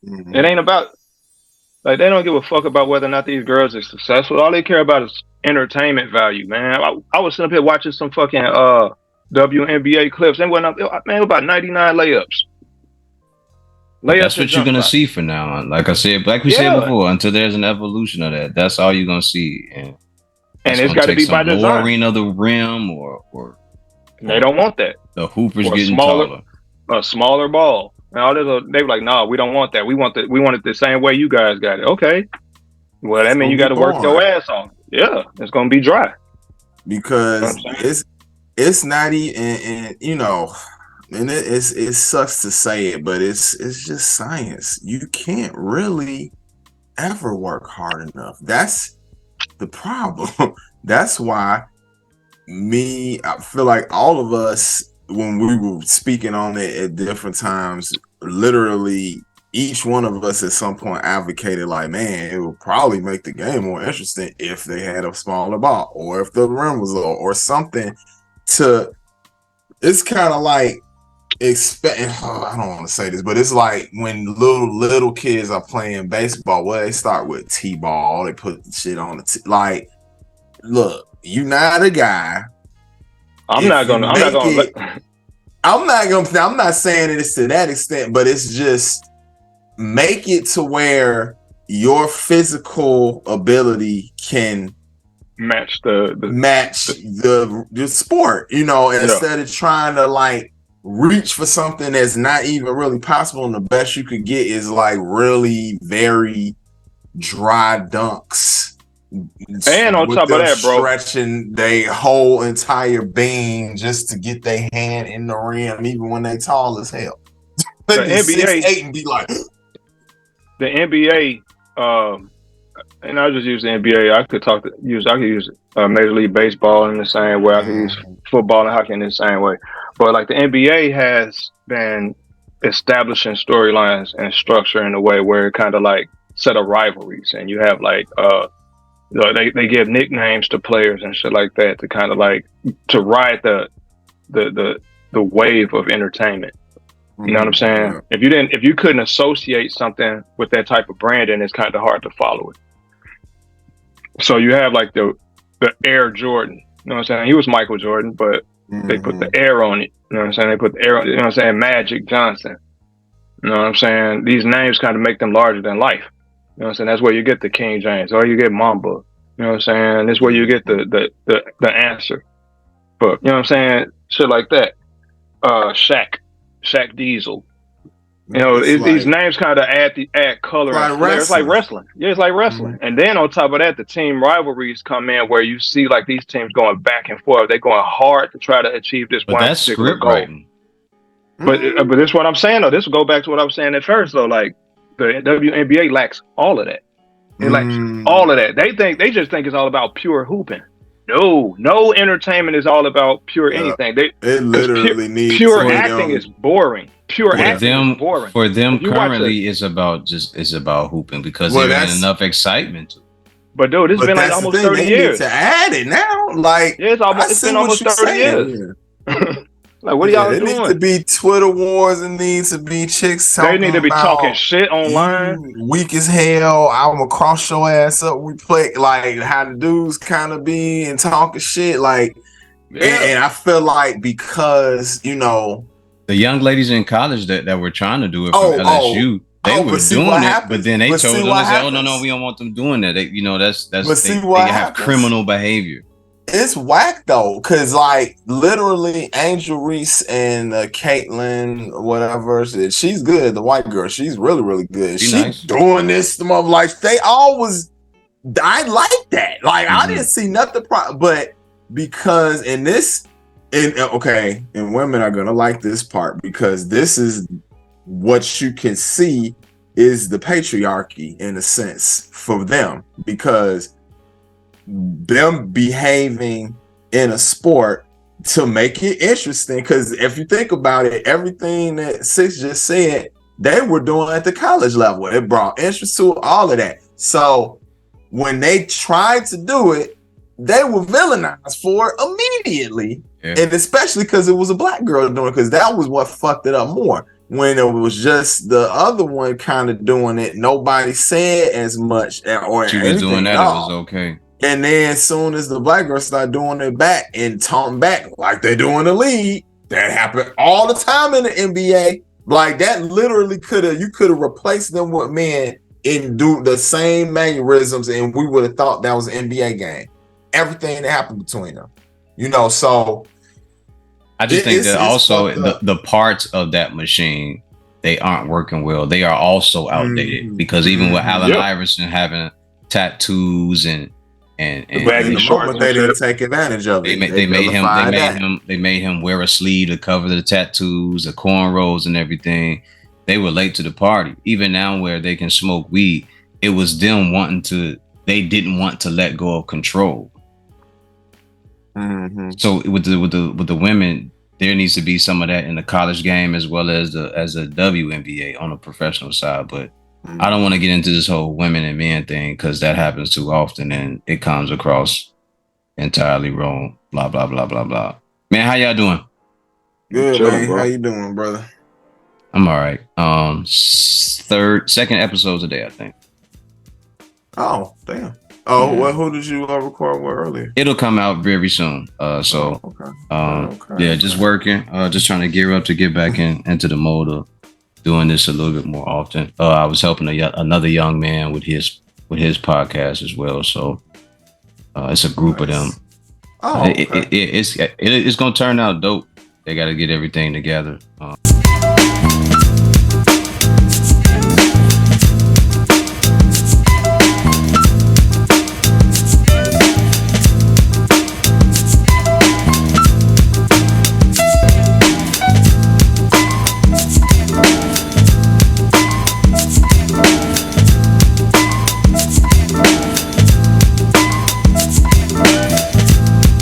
It Hmm. ain't about like they don't give a fuck about whether or not these girls are successful. All they care about is entertainment value, man. I was sitting up here watching some fucking WNBA clips. They went up, man, about 99 layups, But layups that's and what you're jump gonna shots. see from now on. Like I said, like we said Yeah, before, until there's an evolution of that, that's all you're gonna see, and and that's it's gonna got to take be by some design. lowering of the rim, or And they or don't want that, the hoopers or getting taller. a smaller ball. And all this, they were like, no, we don't want that. We want it the same way you guys got it. Okay, well that It's means gonna you be got to work your boring ass off. Yeah, it's gonna be dry. You know because what I'm saying? it's not even, and you know, and it sucks to say it, but it's just science. You can't really ever work hard enough. That's the problem. That's why I feel like all of us, when we were speaking on it at different times, literally each one of us at some point advocated like, man, it would probably make the game more interesting if they had a smaller ball or if the rim was low or something to, it's kind of like expect, I don't want to say this, but it's like when little kids are playing baseball, well, they start with T-ball, they put the shit on like, look, you not a guy. If you I'm not make gonna it, I'm not saying it's to that extent, but it's just make it to where your physical ability can match match the the sport, you know, yeah. instead of trying to like reach for something that's not even really possible, and the best you could get is like really very dry dunks And on with top of them that, bro, stretching their whole entire being just to get their hand in the rim, even when they tall as hell. They the be six NBA, eight and be like, the NBA, and I'll just use the NBA. I could use Major League Baseball in the same way. I could use mm, football and hockey in the same way. But like the NBA has been establishing storylines and structure in a way where it kind of like set up rivalries, and you have like they give nicknames to players and shit like that to kind of like to ride the the the wave of entertainment. You know what I'm saying? yeah. If you couldn't associate something with that type of branding, it's kind of hard to follow it. So you have like the Air Jordan. You know what I'm saying? He was Michael Jordan, but they put the Mm-hmm. air on it. You know what I'm saying? They put the air on, you know what I'm saying? Magic Johnson. You know what I'm saying? These names kind of make them larger than life. You know what I'm saying? That's where you get the King James, or you get Mamba. You know what I'm saying? That's where you get Mm-hmm. the answer. But you know what I'm saying? Shit like that. Shaq Diesel. You know, It's these like names kind of add color and flair. It's like wrestling. wrestling. Yeah, it's like Mm-hmm. wrestling. And then on top of that, the team rivalries come in where you see like these teams going back and forth. They're going hard to try to achieve this But one that's particular script goal. writing. But this is what I'm saying though. This will go back to what I was saying at first though. Like the WNBA lacks all of that. It lacks Mm-hmm. all of that. They just think it's all about pure hooping. No entertainment is all about pure Yeah, anything. They it because literally needs to pure be For acting is them. boring. Pure for Yeah. acting is them, boring. for them If you watch a currently, it's about hooping because Well, there ain't that's enough excitement to it. But dude, it's but been like that's the almost thing. 30 They need to years. add it now. Like Yeah, I it's see been what almost you're 30 saying. years. Yeah. Like what are Yeah, y'all there needs to doing? be Twitter wars and needs to be chicks They need talking to be talking about shit online. you weak as hell. I'm gonna cross your ass up. We play like how the dudes kind of be and talking shit. Like, Yeah. and I feel like because you know, The young ladies in college that were trying to do it from oh, LSU, they were but see what doing it, but happens. then they But see told them, they what said, "Oh no, happens. we don't want them doing that." They, But see they what have happens. criminal behavior. It's whack though, cause like literally Angel Reese and Caitlyn, whatever, she's good. The white girl, she's really good. Be She nice. doing this, them of like they always. I like that. Like I Mm-hmm. didn't see nothing, but because in this, and okay, and women are gonna like this part because this is what you can see is the patriarchy in a sense for them because them behaving in a sport to make it interesting. Because if you think about it, everything that Six just said, they were doing at the college level. It brought interest to all of that. So when they tried to do it, they were villainized for it immediately. Yeah. And especially because it was a black girl doing it, because that was what fucked it up more. when it was just the other one kind of doing it, nobody said as much or She was anything doing that. at It all. was okay. And then as soon as the black girl started doing it back and taunting back like they do in the league, that happened all the time in the NBA. Like that literally you could have replaced them with men and do the same mannerisms, and we would have thought that was an NBA game. Everything that happened between them, so I just think that also fucked up. the parts of that machine, they aren't working well. They are also outdated because even with Allen Iverson having tattoos and baggy shorts and they didn't shit. take advantage of it. they made him wear a sleeve to cover the tattoos, the cornrows, and everything. They were late to the party. Even now, where they can smoke weed, it was them they didn't want to let go of control. Mm-hmm. So with the women, there needs to be some of that in the college game as well as a WNBA on the professional side. But I don't want to get into this whole women and men thing because that happens too often and it comes across entirely wrong. Blah blah blah blah blah. Man, how y'all doing? Good, Chilling, man. bro. How you doing, brother? I'm all right. Second episode today, I think. Oh, damn. Oh, well, who did you record with earlier? It'll come out very soon. Okay. Yeah, just working. Just trying to gear up to get back into the mode of doing this a little bit more often. I was helping another young man with his podcast as well. So it's a group of them. Oh, okay. It's gonna turn out dope. They got to get everything together.